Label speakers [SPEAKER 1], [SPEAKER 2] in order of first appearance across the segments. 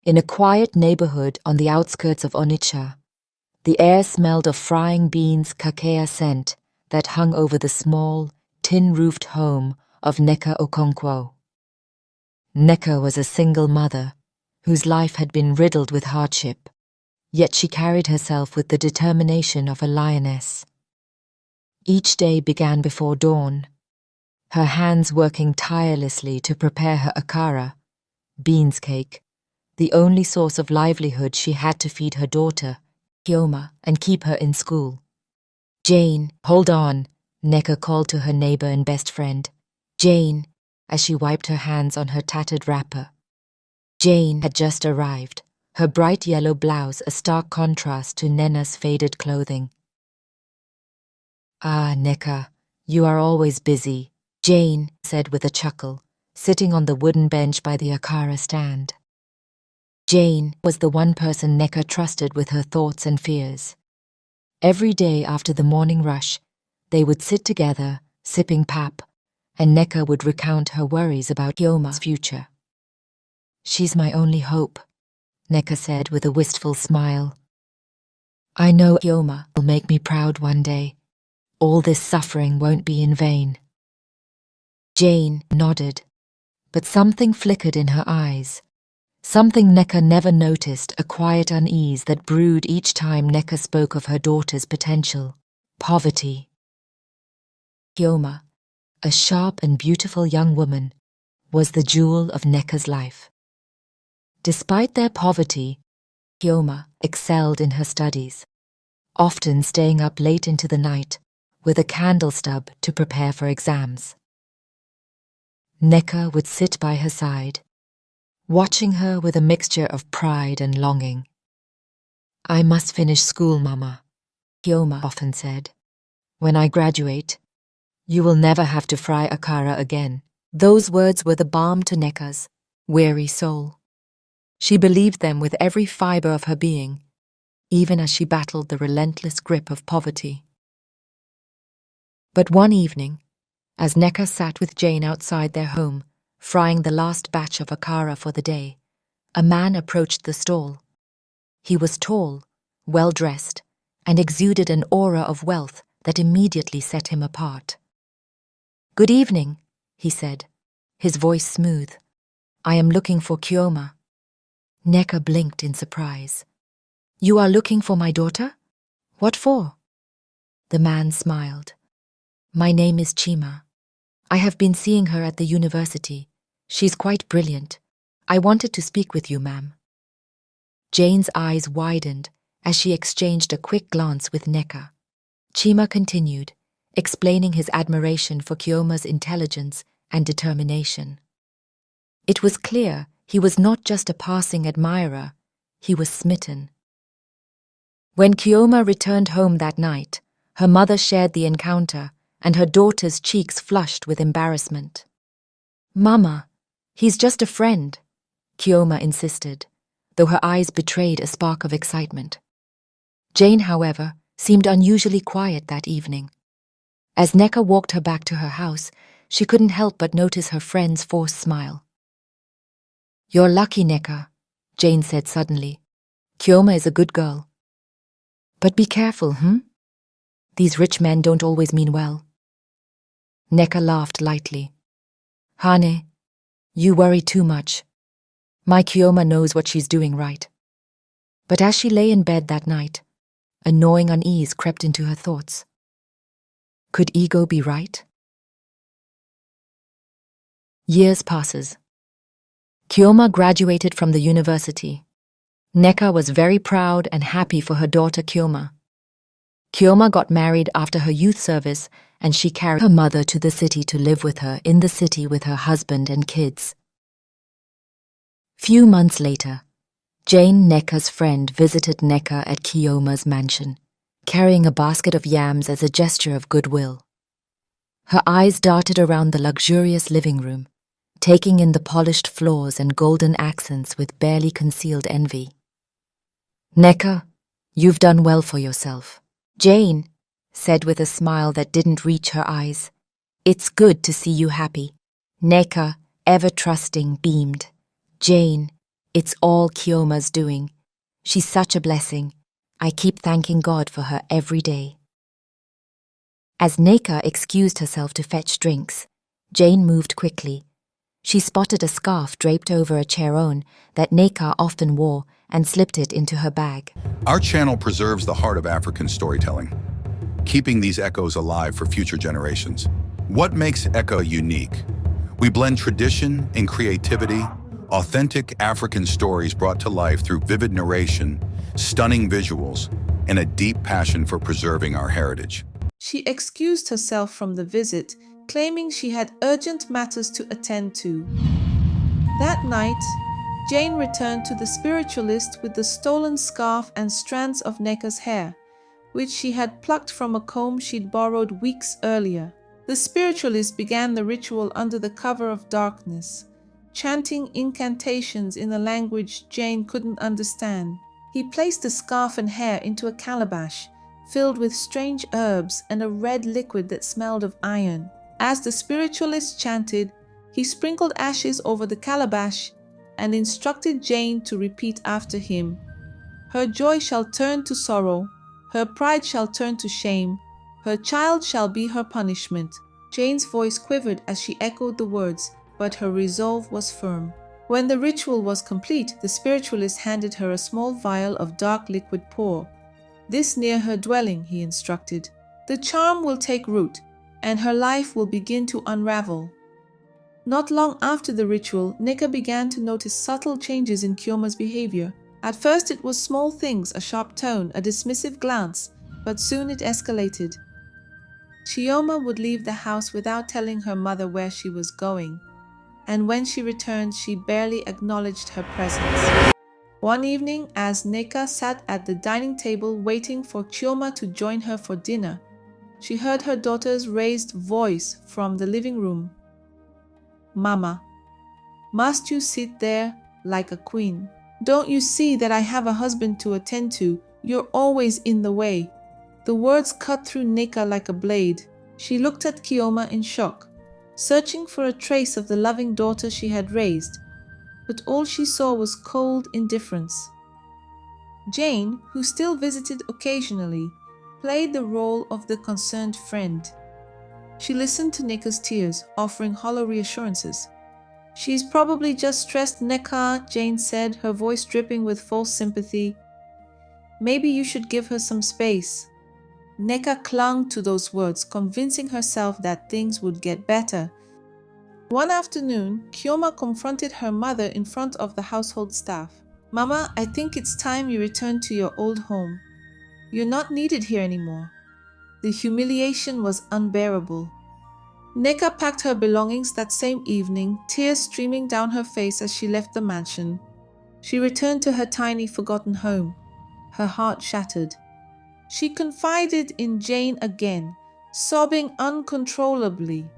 [SPEAKER 1] In a quiet neighborhood on the outskirts of Onitsha, the air smelled of frying beans' kakea scent that hung over the small, tin-roofed home of Nneka Okonkwo. Nneka was a single mother whose life had been riddled with hardship, yet she carried herself with the determination of a lioness. Each day began before dawn, her hands working tirelessly to prepare her akara, beans cake, the only source of livelihood she had to feed her daughter, Kioma, and keep her in school. "Jane, hold on," Nneka called to her neighbor and best friend. "Jane," as she wiped her hands on her tattered wrapper. Jane had just arrived, her bright yellow blouse a stark contrast to Nena's faded clothing. "Ah, Nneka, you are always busy," Jane said with a chuckle, sitting on the wooden bench by the Akara stand. Jane was the one person Nneka trusted with her thoughts and fears. Every day after the morning rush, they would sit together, sipping pap, and Nneka would recount her worries about Kioma's future. "She's my only hope," Nneka said with a wistful smile. "I know Kioma will make me proud one day. All this suffering won't be in vain." Jane nodded, but something flickered in her eyes. Something Nneka never noticed, a quiet unease that brewed each time Nneka spoke of her daughter's potential: poverty. Kioma, a sharp and beautiful young woman, was the jewel of Nneka's life. Despite their poverty, Kioma excelled in her studies, often staying up late into the night with a candle stub to prepare for exams. Nneka would sit by her side, watching her with a mixture of pride and longing. "I must finish school, Mama," Kioma often said. "When I graduate, you will never have to fry akara again." Those words were the balm to Nneka's weary soul. She believed them with every fiber of her being, even as she battled the relentless grip of poverty. But one evening, as Nneka sat with Jane outside their home, frying the last batch of akara for the day, a man approached the stall. He was tall, well-dressed, and exuded an aura of wealth that immediately set him apart. "Good evening," he said, his voice smooth. "I am looking for Kioma." Nneka blinked in surprise. "You are looking for my daughter? What for?" The man smiled. "My name is Chima. I have been seeing her at the university. She's quite brilliant. I wanted to speak with you, ma'am." Jane's eyes widened as she exchanged a quick glance with Nneka. Chima continued, explaining his admiration for Kioma's intelligence and determination. It was clear he was not just a passing admirer, he was smitten. When Kioma returned home that night, her mother shared the encounter, and her daughter's cheeks flushed with embarrassment. "Mama, he's just a friend," Kioma insisted, though her eyes betrayed a spark of excitement. Jane, however, seemed unusually quiet that evening. As Nneka walked her back to her house, she couldn't help but notice her friend's forced smile. "You're lucky, Nneka," Jane said suddenly. "Kioma is a good girl. But be careful, These rich men don't always mean well." Nneka laughed lightly. "Hane, you worry too much. My Kioma knows what she's doing right." But as she lay in bed that night, a gnawing unease crept into her thoughts. Could ego be right? Years passes. Kioma graduated from the university. Nneka was very proud and happy for her daughter Kioma. Kioma got married after her youth service, and she carried her mother to the city to live with her in the city with her husband and kids. Few months later, Jane, Nneka's friend, visited Nneka at Kioma's mansion, carrying a basket of yams as a gesture of goodwill. Her eyes darted around the luxurious living room, taking in the polished floors and golden accents with barely concealed envy. "Nneka, you've done well for yourself," Jane said with a smile that didn't reach her eyes. "It's good to see you happy." Nneka, ever trusting, beamed. "Jane, It's all Kioma's doing. She's such a blessing. I keep thanking God for her every day. As Nneka excused herself to fetch drinks, Jane moved quickly. She spotted a scarf draped over a charon that Nneka often wore and slipped it into her bag.
[SPEAKER 2] Our channel preserves the heart of African storytelling, keeping these echoes alive for future generations. What makes Eka unique? We blend tradition and creativity, authentic African stories brought to life through vivid narration, stunning visuals, and a deep passion for preserving our heritage.
[SPEAKER 3] She excused herself from the visit, claiming she had urgent matters to attend to. That night, Jane returned to the spiritualist with the stolen scarf and strands of Nneka's hair, which she had plucked from a comb she'd borrowed weeks earlier. The spiritualist began the ritual under the cover of darkness, chanting incantations in a language Jane couldn't understand. He placed the scarf and hair into a calabash filled with strange herbs and a red liquid that smelled of iron. As the spiritualist chanted, he sprinkled ashes over the calabash and instructed Jane to repeat after him. Her joy shall turn to sorrow, her pride shall turn to shame, her child shall be her punishment. Jane's voice quivered as she echoed the words, but her resolve was firm. When the ritual was complete, the spiritualist handed her a small vial of dark liquid pour. This near her dwelling, he instructed. The charm will take root, and her life will begin to unravel. Not long after the ritual, Nneka began to notice subtle changes in Kioma's behavior. At first it was small things, a sharp tone, a dismissive glance, but soon it escalated. Chioma would leave the house without telling her mother where she was going, and when she returned, she barely acknowledged her presence. One evening, as Nneka sat at the dining table waiting for Chioma to join her for dinner, she heard her daughter's raised voice from the living room. "Mama, must you sit there like a queen? Don't you see that I have a husband to attend to? You're always in the way." The words cut through Nneka like a blade. She looked at Chioma in shock, searching for a trace of the loving daughter she had raised, but all she saw was cold indifference. Jane, who still visited occasionally, played the role of the concerned friend. She listened to Nneka's tears, offering hollow reassurances. "She's probably just stressed, Nneka," Jane said, her voice dripping with false sympathy. "Maybe you should give her some space." Nneka clung to those words, convincing herself that things would get better. One afternoon, Chioma confronted her mother in front of the household staff. "Mama, I think it's time you return to your old home. You're not needed here anymore." The humiliation was unbearable. Nneka packed her belongings that same evening, tears streaming down her face as she left the mansion. She returned to her tiny, forgotten home, her heart shattered. She confided in Jane again, sobbing uncontrollably.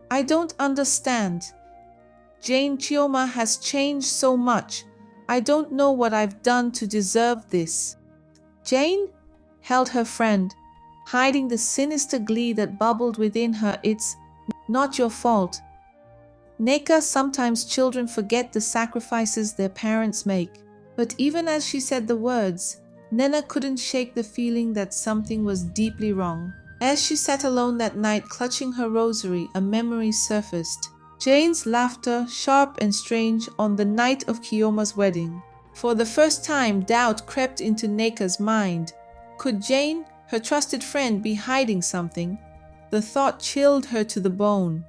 [SPEAKER 3] "I don't understand. Jane, Chioma has changed so much. I don't know what I've done to deserve this." Jane held her friend, hiding the sinister glee that bubbled within her. "It's not your fault. Nneka, sometimes children forget the sacrifices their parents make." But even as she said the words, Nena couldn't shake the feeling that something was deeply wrong. As she sat alone that night clutching her rosary, a memory surfaced. Jane's laughter, sharp and strange, on the night of Chioma's wedding. For the first time, doubt crept into Nneka's mind. Could Jane, her trusted friend, be hiding something? The thought chilled her to the bone.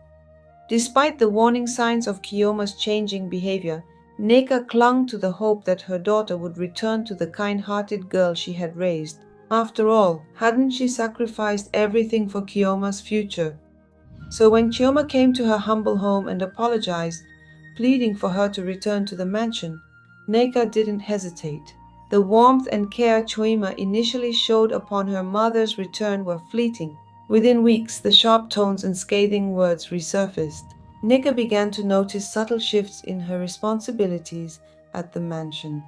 [SPEAKER 4] Despite the warning signs of Chioma's changing behavior, Nneka clung to the hope that her daughter would return to the kind-hearted girl she had raised. After all, hadn't she sacrificed everything for Chioma's future? So when Chioma came to her humble home and apologized, pleading for her to return to the mansion, Nneka didn't hesitate. The warmth and care Chioma initially showed upon her mother's return were fleeting. Within weeks, the sharp tones and scathing words resurfaced. Nneka began to notice subtle shifts in her responsibilities at the mansion.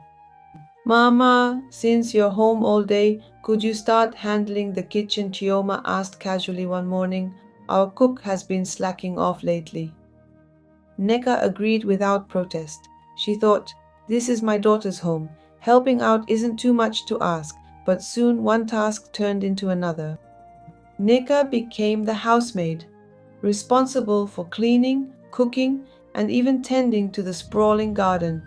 [SPEAKER 4] "Mama, since you're home all day, could you start handling the kitchen?" Chioma asked casually one morning. "Our cook has been slacking off lately." Nneka agreed without protest. She thought, This is my daughter's home. Helping out isn't too much to ask, but soon one task turned into another. Nneka became the housemaid, responsible for cleaning, cooking, and even tending to the sprawling garden.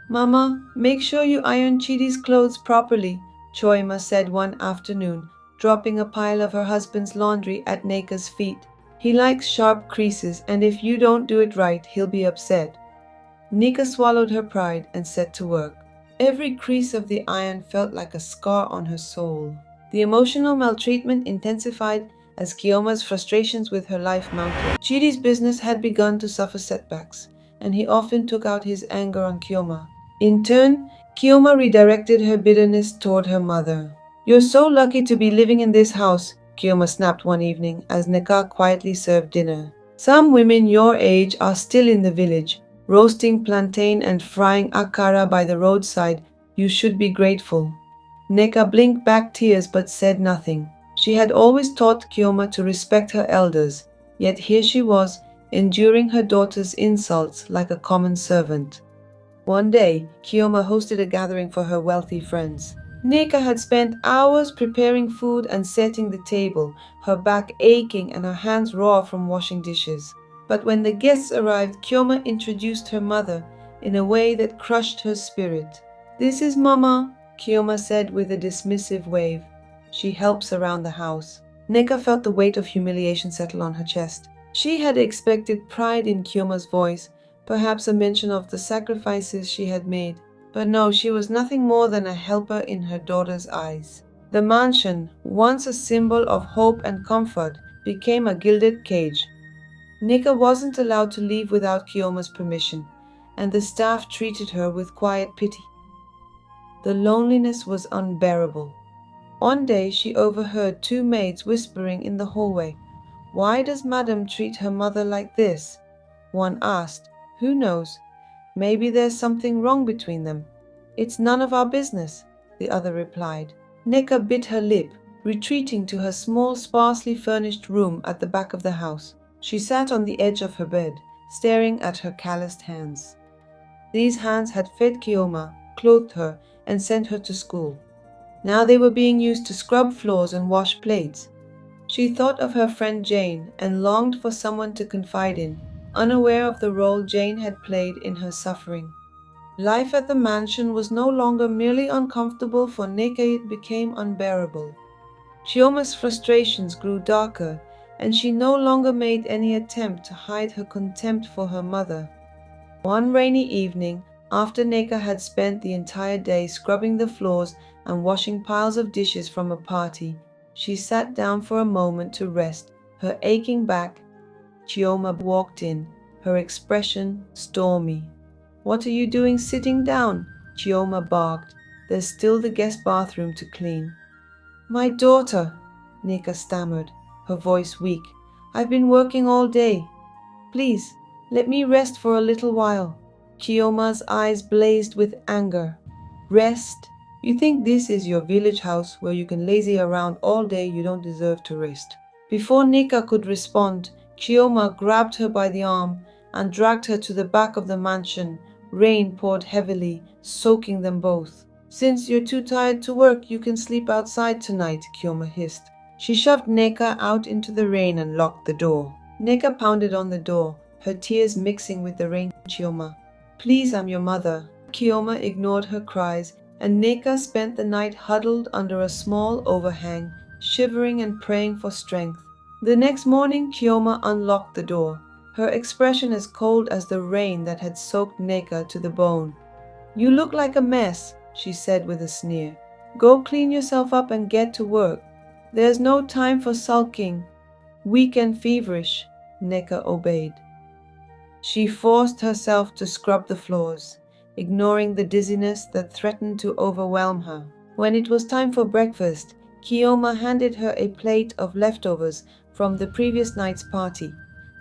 [SPEAKER 4] Mama, make sure you iron Chidi's clothes properly, Choima said one afternoon, dropping a pile of her husband's laundry at Nneka's feet. He likes sharp creases, and if you don't do it right, he'll be upset. Nneka swallowed her pride and set to work. Every crease of the iron felt like a scar on her soul. The emotional maltreatment intensified as Kioma's frustrations with her life mounted. Chidi's business had begun to suffer setbacks, and he often took out his anger on Kioma. In turn, Kioma redirected her bitterness toward her mother. "You're so lucky to be living in this house," Kioma snapped one evening as Nneka quietly served dinner. "Some women your age are still in the village, roasting plantain and frying akara by the roadside. You should be grateful." Nneka blinked back tears but said nothing. She had always taught Kioma to respect her elders, yet here she was, enduring her daughter's insults like a common servant. One day, Kioma hosted a gathering for her wealthy friends. Nneka had spent hours preparing food and setting the table, her back aching and her hands raw from washing dishes. But when the guests arrived, Kioma introduced her mother in a way that crushed her spirit. "This is Mama," Kioma said with a dismissive wave. "She helps around the house." Nneka felt the weight of humiliation settle on her chest. She had expected pride in Kioma's voice, perhaps a mention of the sacrifices she had made. But no, she was nothing more than a helper in her daughter's eyes. The mansion, once a symbol of hope and comfort, became a gilded cage. Nneka wasn't allowed to leave without Kioma's permission, and the staff treated her with quiet pity. The loneliness was unbearable. One day she overheard two maids whispering in the hallway. "Why does Madam treat her mother like this?" One asked. "Who knows? Maybe there's something wrong between them." "It's none of our business," the other replied. Nneka bit her lip, retreating to her small, sparsely furnished room at the back of the house. She sat on the edge of her bed, staring at her calloused hands. These hands had fed Kioma, clothed her, and sent her to school. Now they were being used to scrub floors and wash plates. She thought of her friend Jane and longed for someone to confide in, unaware of the role Jane had played in her suffering. Life at the mansion was no longer merely uncomfortable for Nneka, it became unbearable. Chioma's frustrations grew darker, and she no longer made any attempt to hide her contempt for her mother. One rainy evening, after Nneka had spent the entire day scrubbing the floors and washing piles of dishes from a party, she sat down for a moment to rest, her aching back. Chioma walked in, her expression stormy. "What are you doing sitting down?" Chioma barked. "There's still the guest bathroom to clean." "My daughter," Nneka stammered, her voice weak. "I've been working all day. Please, let me rest for a little while." Chioma's eyes blazed with anger. "Rest? You think this is your village house where you can lazy around all day? You don't deserve to rest." Before Nneka could respond, Chioma grabbed her by the arm and dragged her to the back of the mansion. Rain poured heavily, soaking them both. "Since you're too tired to work, you can sleep outside tonight," Chioma hissed. She shoved Nneka out into the rain and locked the door. Nneka pounded on the door, her tears mixing with the rain. "Chioma, please, I'm your mother." Chioma ignored her cries, and Nneka spent the night huddled under a small overhang, shivering and praying for strength. The next morning, Chioma unlocked the door, her expression as cold as the rain that had soaked Nneka to the bone. "You look like a mess," she said with a sneer. "Go clean yourself up and get to work. There's no time for sulking." Weak and feverish, Nneka obeyed. She forced herself to scrub the floors, ignoring the dizziness that threatened to overwhelm her. When it was time for breakfast, Chioma handed her a plate of leftovers from the previous night's party,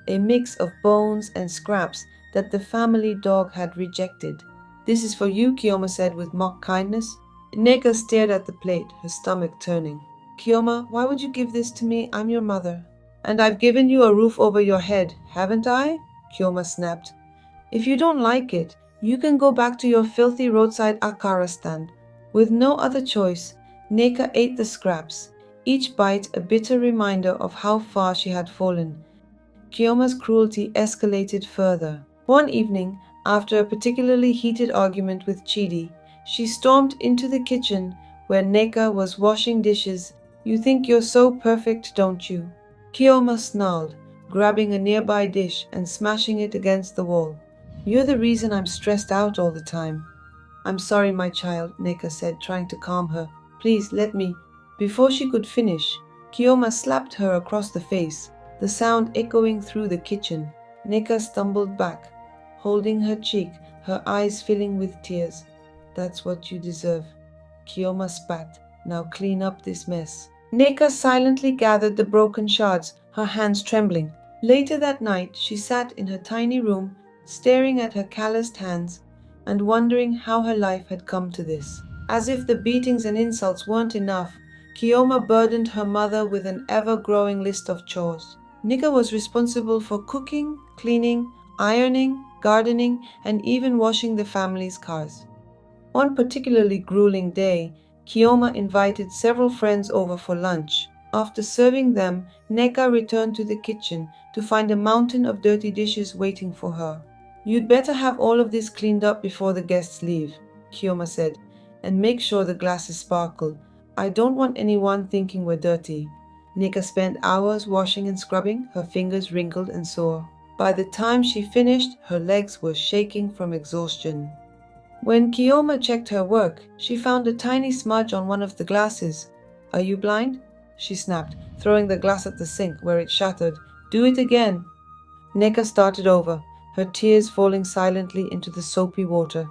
[SPEAKER 4] a mix of bones and scraps that the family dog had rejected. "This is for you," Chioma said with mock kindness. Nneka stared at the plate, her stomach turning. "Chioma, why would you give this to me? I'm your mother." "And I've given you a roof over your head, haven't I?" Chioma snapped. "If you don't like it, You can go back to your filthy roadside Akara stand. With no other choice, Nneka ate the scraps, each bite a bitter reminder of how far she had fallen. Kiyoma's cruelty escalated further. One evening, after a particularly heated argument with Chidi, she stormed into the kitchen where Nneka was washing dishes. You think you're so perfect, don't you? Kiyoma snarled, grabbing a nearby dish and smashing it against the wall. You're the reason I'm stressed out all the time. I'm sorry, my child, Nneka said, trying to calm her. Please, let me. Before she could finish, Kiyoma slapped her across the face, the sound echoing through the kitchen. Nneka stumbled back, holding her cheek, her eyes filling with tears. That's what you deserve. Kiyoma spat. Now clean up this mess. Nneka silently gathered the broken shards, her hands trembling. Later that night, she sat in her tiny room, staring at her calloused hands and wondering how her life had come to this. As if the beatings and insults weren't enough, Kiyoma burdened her mother with an ever-growing list of chores. Nneka was responsible for cooking, cleaning, ironing, gardening, and even washing the family's cars. One particularly grueling day, Kiyoma invited several friends over for lunch. After serving them, Nneka returned to the kitchen to find a mountain of dirty dishes waiting for her. You'd better have all of this cleaned up before the guests leave, Kiyoma said, and make sure the glasses sparkle. I don't want anyone thinking we're dirty. Nneka spent hours washing and scrubbing, her fingers wrinkled and sore. By the time she finished, her legs were shaking from exhaustion. When Kiyoma checked her work, she found a tiny smudge on one of the glasses. Are you blind? She snapped, throwing the glass at the sink where it shattered. Do it again. Nneka started over, her tears falling silently into the soapy water.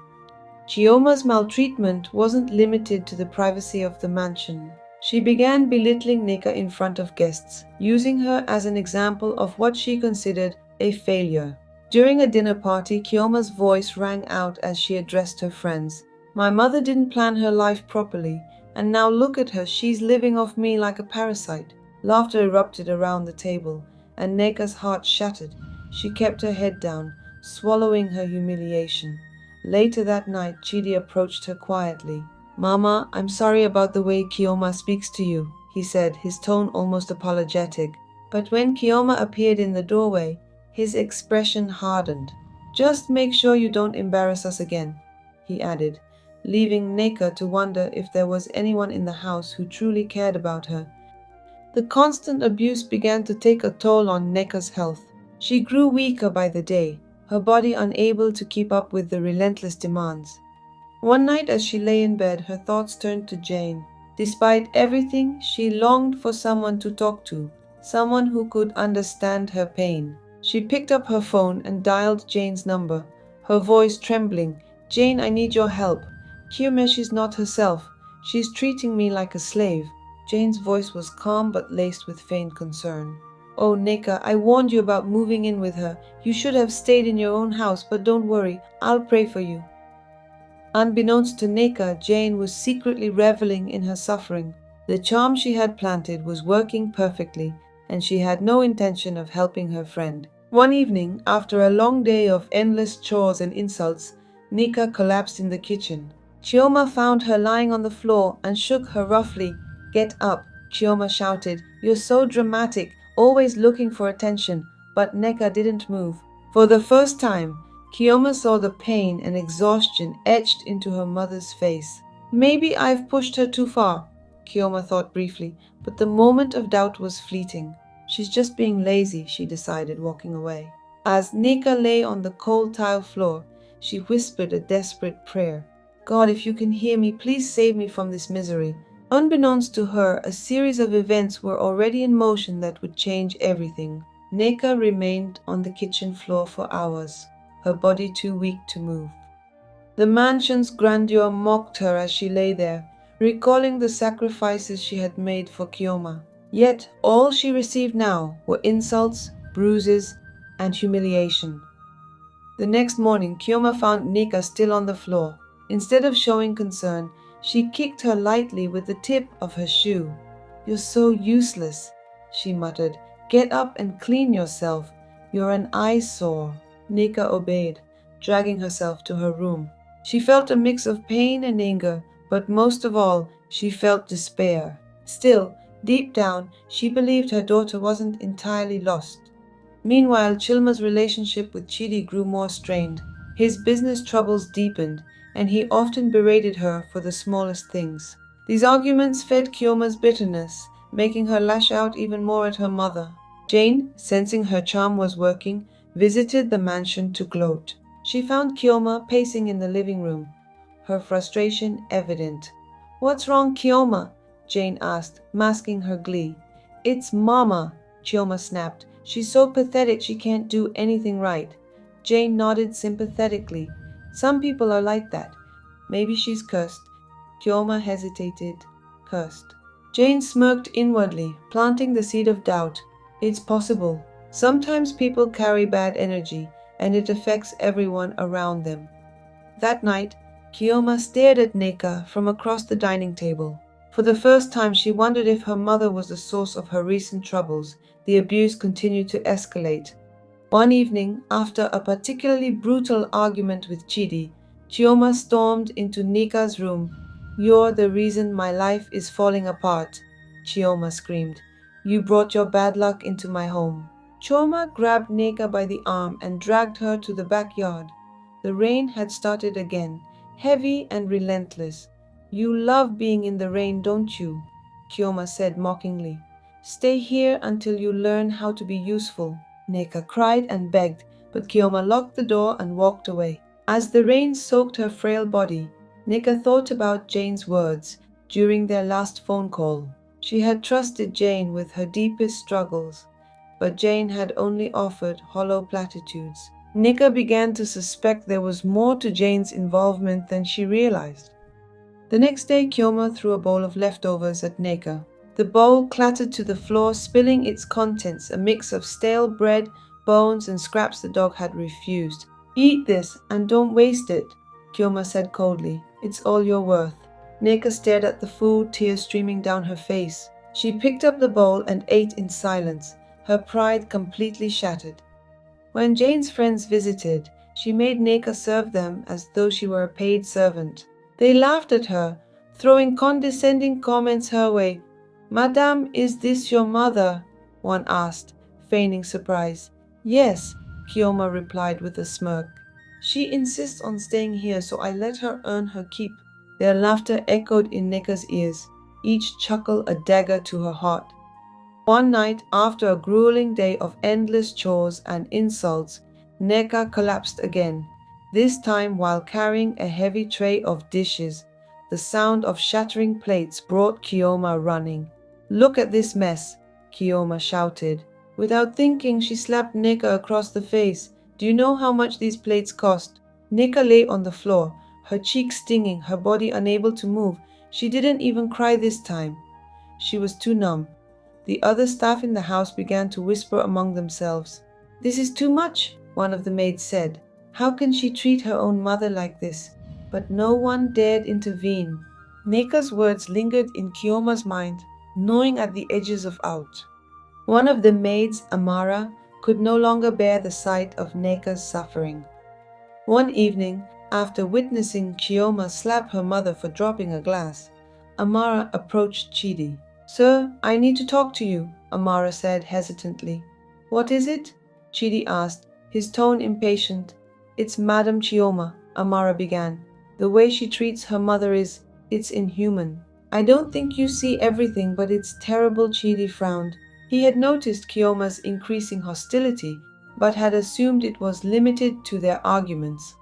[SPEAKER 4] Kiyoma's maltreatment wasn't limited to the privacy of the mansion. She began belittling Nneka in front of guests, using her as an example of what she considered a failure. During a dinner party, Kiyoma's voice rang out as she addressed her friends. My mother didn't plan her life properly, and now look at her, she's living off me like a parasite. Laughter erupted around the table, and Nneka's heart shattered. She kept her head down, swallowing her humiliation. Later that night, Chidi approached her quietly. Mama, I'm sorry about the way Kiyoma speaks to you, he said, his tone almost apologetic. But when Kiyoma appeared in the doorway, his expression hardened. Just make sure you don't embarrass us again, he added, leaving Nneka to wonder if there was anyone in the house who truly cared about her. The constant abuse began to take a toll on Nneka's health. She grew weaker by the day, her body unable to keep up with the relentless demands. One night as she lay in bed, her thoughts turned to Jane. Despite everything, she longed for someone to talk to, someone who could understand her pain. She picked up her phone and dialed Jane's number, her voice trembling. Jane, I need your help. Kiyomesh is not herself. She's treating me like a slave. Jane's voice was calm but laced with faint concern. Oh, Nneka, I warned you about moving in with her. You should have stayed in your own house, but don't worry, I'll pray for you. Unbeknownst to Nneka, Jane was secretly reveling in her suffering. The charm she had planted was working perfectly, and she had no intention of helping her friend. One evening, after a long day of endless chores and insults, Nneka collapsed in the kitchen. Chioma found her lying on the floor and shook her roughly. Get up, Chioma shouted. You're so dramatic, always looking for attention. But Nneka didn't move. For the first time, Kiyoma saw the pain and exhaustion etched into her mother's face. Maybe I've pushed her too far, Kiyoma thought briefly, but the moment of doubt was fleeting. She's just being lazy, she decided, walking away. As Nneka lay on the cold tile floor, she whispered a desperate prayer. God, if you can hear me, please save me from this misery. Unbeknownst to her, a series of events were already in motion that would change everything. Nneka remained on the kitchen floor for hours, her body too weak to move. The mansion's grandeur mocked her as she lay there, recalling the sacrifices she had made for Kiyoma. Yet all she received now were insults, bruises, and humiliation. The next morning, Kiyoma found Nneka still on the floor. Instead of showing concern, she kicked her lightly with the tip of her shoe. You're so useless, she muttered. Get up and clean yourself. You're an eyesore. Nneka obeyed, dragging herself to her room. She felt a mix of pain and anger, but most of all, she felt despair. Still, deep down, she believed her daughter wasn't entirely lost. Meanwhile, Chilma's relationship with Chidi grew more strained. His business troubles deepened, and he often berated her for the smallest things. These arguments fed Kyoma's bitterness, making her lash out even more at her mother. Jane, sensing her charm was working, visited the mansion to gloat. She found Kyoma pacing in the living room, her frustration evident. "What's wrong, Kyoma?" Jane asked, masking her glee. "It's Mama," Kyoma snapped. "She's so pathetic she can't do anything right." Jane nodded sympathetically. "Some people are like that. Maybe she's cursed." Kyoma hesitated. "Cursed." Jane smirked inwardly, planting the seed of doubt. It's possible. Sometimes people carry bad energy, and it affects everyone around them. That night, Kyoma stared at Nneka from across the dining table. For the first time, she wondered if her mother was the source of her recent troubles. The abuse continued to escalate. One evening, after a particularly brutal argument with Chidi, Kyoma stormed into Nneka's room. "You're the reason my life is falling apart," Kyoma screamed. "You brought your bad luck into my home." Kyoma grabbed Nneka by the arm and dragged her to the backyard. The rain had started again, heavy and relentless. "You love being in the rain, don't you?" Kyoma said mockingly. "Stay here until you learn how to be useful." Nneka cried and begged, but Kyoma locked the door and walked away. As the rain soaked her frail body, Nneka thought about Jane's words during their last phone call. She had trusted Jane with her deepest struggles, but Jane had only offered hollow platitudes. Nneka began to suspect there was more to Jane's involvement than she realized. The next day, Kyoma threw a bowl of leftovers at Nneka. The bowl clattered to the floor, spilling its contents, a mix of stale bread, bones, and scraps the dog had refused. "Eat this, and don't waste it," Kyoma said coldly. "It's all you're worth." Nneka stared at the food, tears streaming down her face. She picked up the bowl and ate in silence, her pride completely shattered. When Jane's friends visited, she made Nneka serve them as though she were a paid servant. They laughed at her, throwing condescending comments her way. "Madame, is this your mother?" one asked, feigning surprise. "Yes," Kyoma replied with a smirk. "She insists on staying here, so I let her earn her keep." Their laughter echoed in Nneka's ears, each chuckle a dagger to her heart. One night, after a grueling day of endless chores and insults, Nneka collapsed again, this time while carrying a heavy tray of dishes. The sound of shattering plates brought Kyoma running. "Look at this mess," Kyoma shouted. Without thinking, she slapped Nneka across the face. "Do you know how much these plates cost?" Nneka lay on the floor, her cheeks stinging, her body unable to move. She didn't even cry this time. She was too numb. The other staff in the house began to whisper among themselves. "This is too much," one of the maids said. "How can she treat her own mother like this?" But no one dared intervene. Nneka's words lingered in Kyoma's mind, gnawing at the edges of out. One of the maids, Amara, could no longer bear the sight of Nneka's suffering. One evening, after witnessing Kyoma slap her mother for dropping a glass, Amara approached Chidi. "Sir, I need to talk to you," Amara said hesitantly. "What is it?" Chidi asked, his tone impatient. "It's Madame Kyoma," Amara began. "The way she treats her mother it's inhuman." "I don't think you see everything, but it's terrible," Chidi frowned. He had noticed Kyoma's increasing hostility, but had assumed it was limited to their arguments.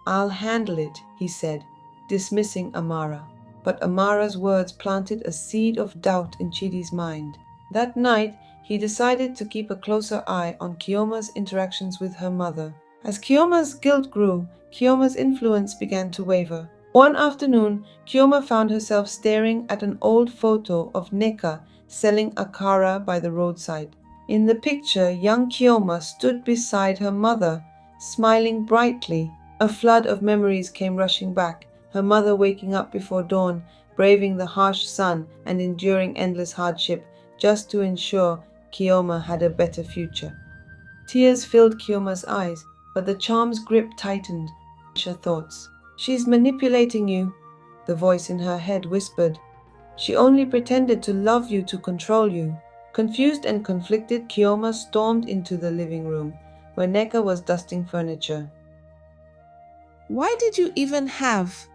[SPEAKER 4] "I'll handle it," he said, dismissing Amara. But Amara's words planted a seed of doubt in Chidi's mind. That night, he decided to keep a closer eye on Kyoma's interactions with her mother. As Kyoma's guilt grew, Kyoma's influence began to waver. One afternoon, Kyoma found herself staring at an old photo of Nneka selling Akara by the roadside. In the picture, young Kyoma stood beside her mother, smiling brightly. A flood of memories came rushing back. Her mother waking up before dawn, braving the harsh sun and enduring endless hardship just to ensure Kyoma had a better future. Tears filled Kyoma's eyes, but the charm's grip tightened. Her thoughts. She's manipulating you, the voice in her head whispered. She only pretended to love you to control you. Confused and conflicted, Kioma stormed into the living room, where Nneka was dusting furniture.
[SPEAKER 3] Why did you even have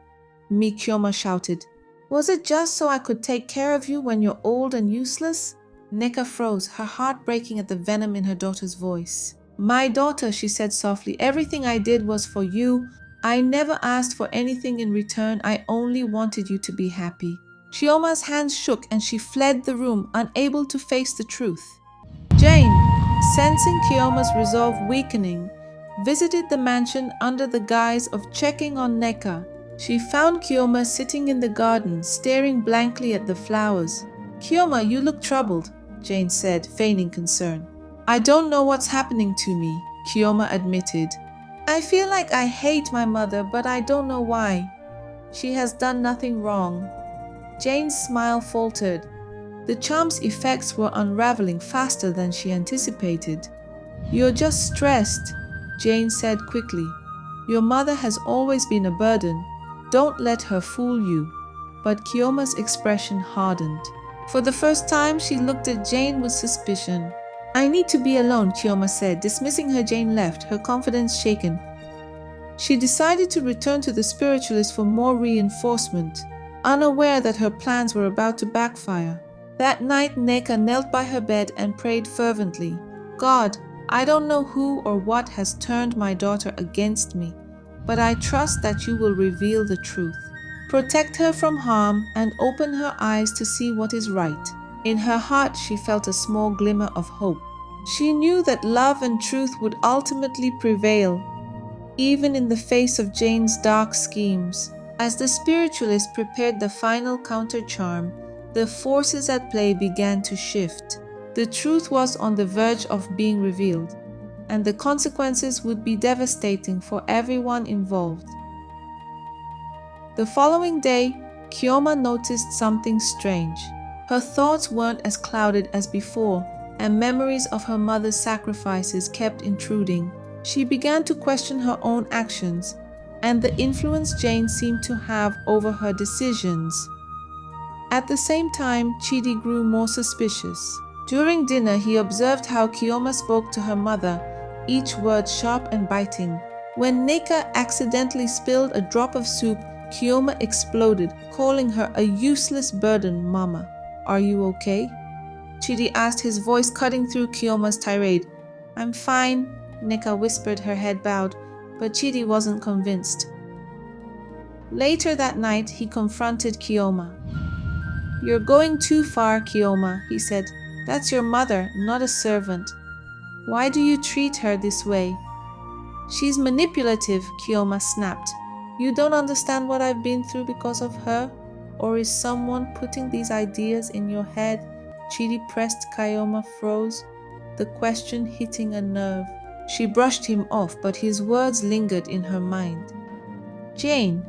[SPEAKER 3] me? Kioma shouted. Was it just so I could take care of you when you're old and useless? Nneka froze, her heart breaking at the venom in her daughter's voice. My daughter, she said softly, everything I did was for you. I never asked for anything in return. I only wanted you to be happy. Kioma's hands shook and she fled the room, unable to face the truth. Jane, sensing Kioma's resolve weakening, visited the mansion under the guise of checking on Nneka. She found Kioma sitting in the garden, staring blankly at the flowers. Kioma, you look troubled, Jane said, feigning concern. I don't know what's happening to me, Kioma admitted. I feel like I hate my mother, but I don't know why. She has done nothing wrong. Jane's smile faltered. The charm's effects were unraveling faster than she anticipated. You're just stressed, Jane said quickly. Your mother has always been a burden. Don't let her fool you. But Kioma's expression hardened. For the first time, she looked at Jane with suspicion. I need to be alone, Kioma said. Dismissing her, Jane left, her confidence shaken. She decided to return to the spiritualist for more reinforcement, unaware that her plans were about to backfire. That night, Nneka knelt by her bed and prayed fervently. God, I don't know who or what has turned my daughter against me, but I trust that you will reveal the truth. Protect her from harm and open her eyes to see what is right. In her heart, she felt a small glimmer of hope. She knew that love and truth would ultimately prevail, even in the face of Jane's dark schemes. As the spiritualist prepared the final counter-charm, the forces at play began to shift. The truth was on the verge of being revealed, and the consequences would be devastating for everyone involved. The following day, Kioma noticed something strange. Her thoughts weren't as clouded as before, and memories of her mother's sacrifices kept intruding. She began to question her own actions and the influence Jane seemed to have over her decisions. At the same time, Chidi grew more suspicious. During dinner, he observed how Kioma spoke to her mother, each word sharp and biting. When Nneka accidentally spilled a drop of soup, Kioma exploded, calling her a useless burden, Mama. Are you okay? Chidi asked, his voice cutting through Kioma's tirade. I'm fine, Nneka whispered, her head bowed, but Chidi wasn't convinced. Later that night, he confronted Kioma. You're going too far, Kioma, he said. That's your mother, not a servant. Why do you treat her this way? She's manipulative, Kioma snapped. You don't understand what I've been through because of her? Or is someone putting these ideas in your head? Chidi pressed. Kioma froze, the question hitting a nerve. She brushed him off, but his words lingered in her mind. Jane,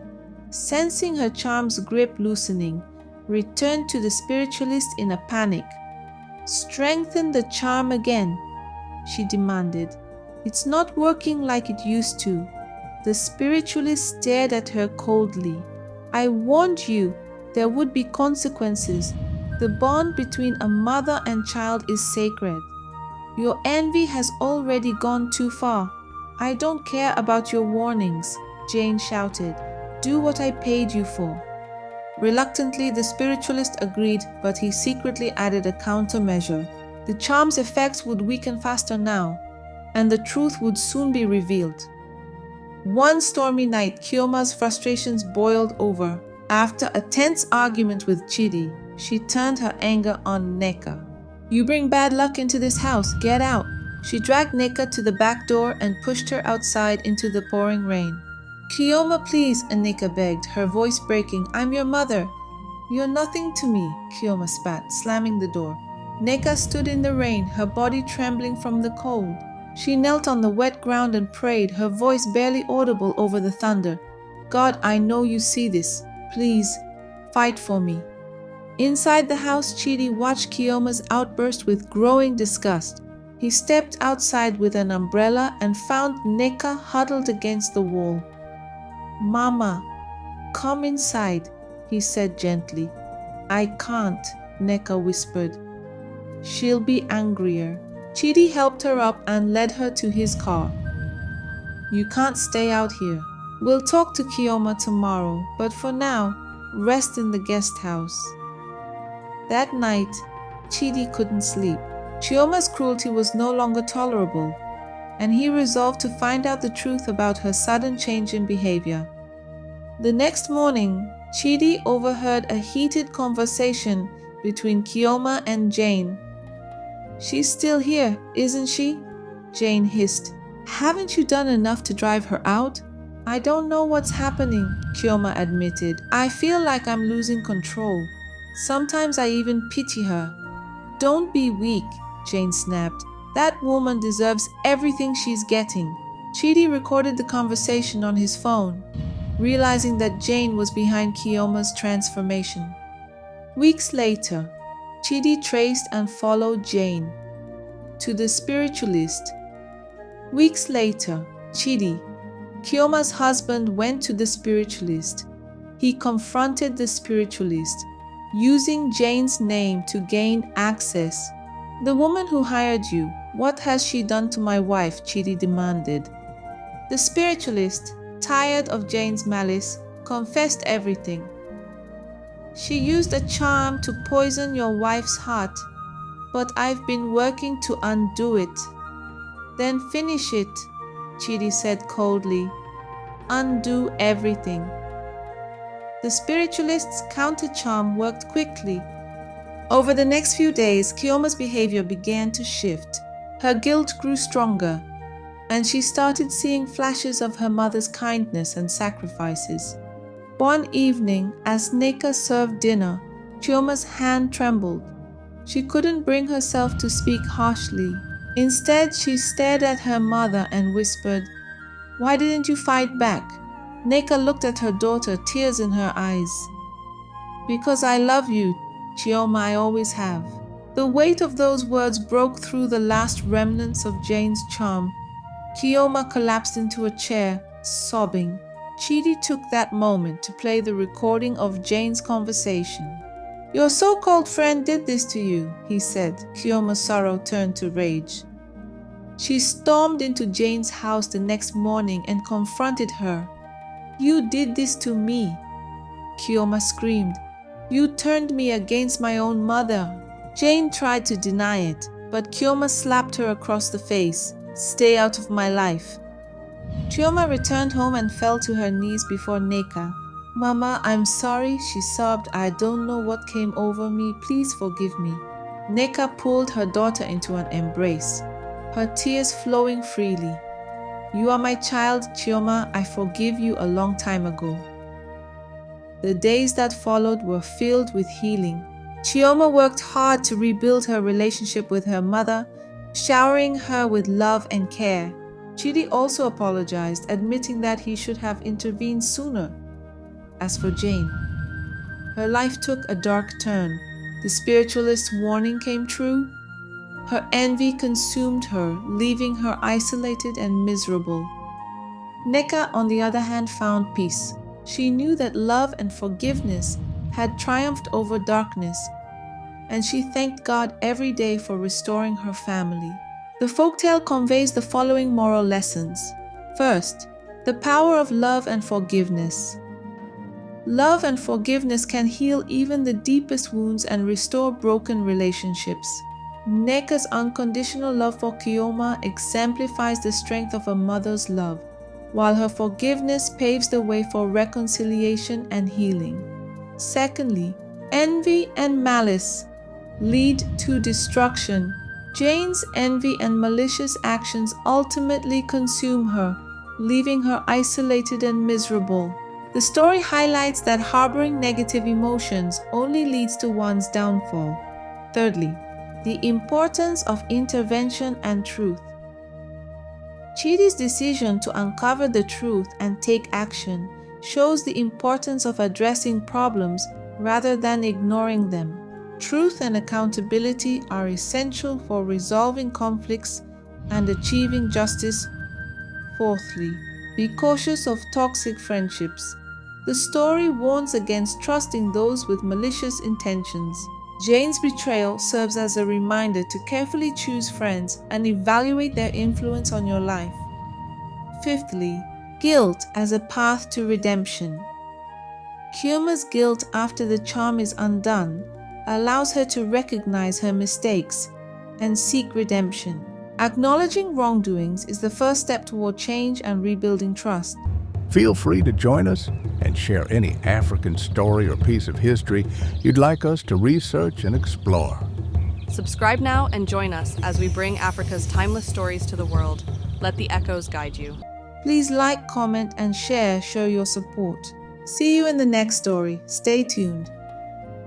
[SPEAKER 3] sensing her charm's grip loosening, returned to the spiritualist in a panic. Strengthen the charm again, she demanded. It's not working like it used to. The spiritualist stared at her coldly. I warned you. There would be consequences. The bond between a mother and child is sacred. Your envy has already gone too far. I don't care about your warnings, Jane shouted. Do what I paid you for. Reluctantly, the spiritualist agreed, but he secretly added a countermeasure. The charm's effects would weaken faster now, and the truth would soon be revealed. One stormy night, Kioma's frustrations boiled over. After a tense argument with Chidi, she turned her anger on Nneka. You bring bad luck into this house. Get out. She dragged Nneka to the back door and pushed her outside into the pouring rain. Kioma, please, Nneka begged, her voice breaking. I'm your mother. You're nothing to me, Kioma spat, slamming the door. Nneka stood in the rain, her body trembling from the cold. She knelt on the wet ground and prayed, her voice barely audible over the thunder. God, I know you see this. Please, fight for me. Inside the house, Chidi watched Kioma's outburst with growing disgust. He stepped outside with an umbrella and found Nneka huddled against the wall. "Mama, come inside," he said gently. "I can't," Nneka whispered. "She'll be angrier." Chidi helped her up and led her to his car. "You can't stay out here. We'll talk to Kioma tomorrow, but for now, rest in the guest house." That night, Chidi couldn't sleep. Chioma's cruelty was no longer tolerable, and he resolved to find out the truth about her sudden change in behavior. The next morning, Chidi overheard a heated conversation between Kioma and Jane. "She's still here, isn't she?" Jane hissed. "Haven't you done enough to drive her out?" "I don't know what's happening," Kioma admitted. "I feel like I'm losing control. Sometimes I even pity her." "Don't be weak," Jane snapped. "That woman deserves everything she's getting." Chidi recorded the conversation on his phone, realizing that Jane was behind Kioma's transformation. Weeks later, Chidi traced and followed Jane to the spiritualist. Weeks later, Chidi, Kioma's husband, went to the spiritualist. He confronted the spiritualist, using Jane's name to gain access. "The woman who hired you, what has she done to my wife?" Chidi demanded. The spiritualist, tired of Jane's malice, confessed everything. "She used a charm to poison your wife's heart, but I've been working to undo it." "Then finish it," Chidi said coldly. "Undo everything." The spiritualist's counter-charm worked quickly. Over the next few days, Kioma's behavior began to shift. Her guilt grew stronger, and she started seeing flashes of her mother's kindness and sacrifices. One evening, as Nneka served dinner, Kioma's hand trembled. She couldn't bring herself to speak harshly. Instead, she stared at her mother and whispered, "Why didn't you fight back?" Nneka looked at her daughter, tears in her eyes. "Because I love you, Chioma, I always have." The weight of those words broke through the last remnants of Jane's charm. Kioma collapsed into a chair, sobbing. Chidi took that moment to play the recording of Jane's conversation. "Your so-called friend did this to you," he said. Kioma's sorrow turned to rage. She stormed into Jane's house the next morning and confronted her. "You did this to me," Kioma screamed. "You turned me against my own mother." Jane tried to deny it, but Kioma slapped her across the face. "Stay out of my life." Chioma returned home and fell to her knees before Nneka. "Mama, I'm sorry," she sobbed. "I don't know what came over me. Please forgive me." Nneka pulled her daughter into an embrace, her tears flowing freely. "You are my child, Chioma. I forgive you a long time ago." The days that followed were filled with healing. Chioma worked hard to rebuild her relationship with her mother, showering her with love and care. Chidi also apologized, admitting that he should have intervened sooner. As for Jane, her life took a dark turn. The spiritualist's warning came true. Her envy consumed her, leaving her isolated and miserable. Nneka, on the other hand, found peace. She knew that love and forgiveness had triumphed over darkness, and she thanked God every day for restoring her family. The folktale conveys the following moral lessons. First, the power of love and forgiveness. Love and forgiveness can heal even the deepest wounds and restore broken relationships. Nneka's unconditional love for Kioma exemplifies the strength of a mother's love, while her forgiveness paves the way for reconciliation and healing. Secondly, envy and malice lead to destruction. Jane's envy and malicious actions ultimately consume her, leaving her isolated and miserable. The story highlights that harboring negative emotions only leads to one's downfall. Thirdly, the importance of intervention and truth. Chidi's decision to uncover the truth and take action shows the importance of addressing problems rather than ignoring them. Truth and accountability are essential for resolving conflicts and achieving justice. Fourthly, be cautious of toxic friendships. The story warns against trusting those with malicious intentions. Jane's betrayal serves as a reminder to carefully choose friends and evaluate their influence on your life. Fifthly, guilt as a path to redemption. Kioma's guilt after the charm is undone allows her to recognize her mistakes and seek redemption. Acknowledging wrongdoings is the first step toward change and rebuilding trust.
[SPEAKER 5] Feel free to join us and share any African story or piece of history you'd like us to research and explore.
[SPEAKER 6] Subscribe now and join us as we bring Africa's timeless stories to the world. Let the echoes guide you.
[SPEAKER 3] Please like, comment, and share show your support. See you in the next story. Stay tuned.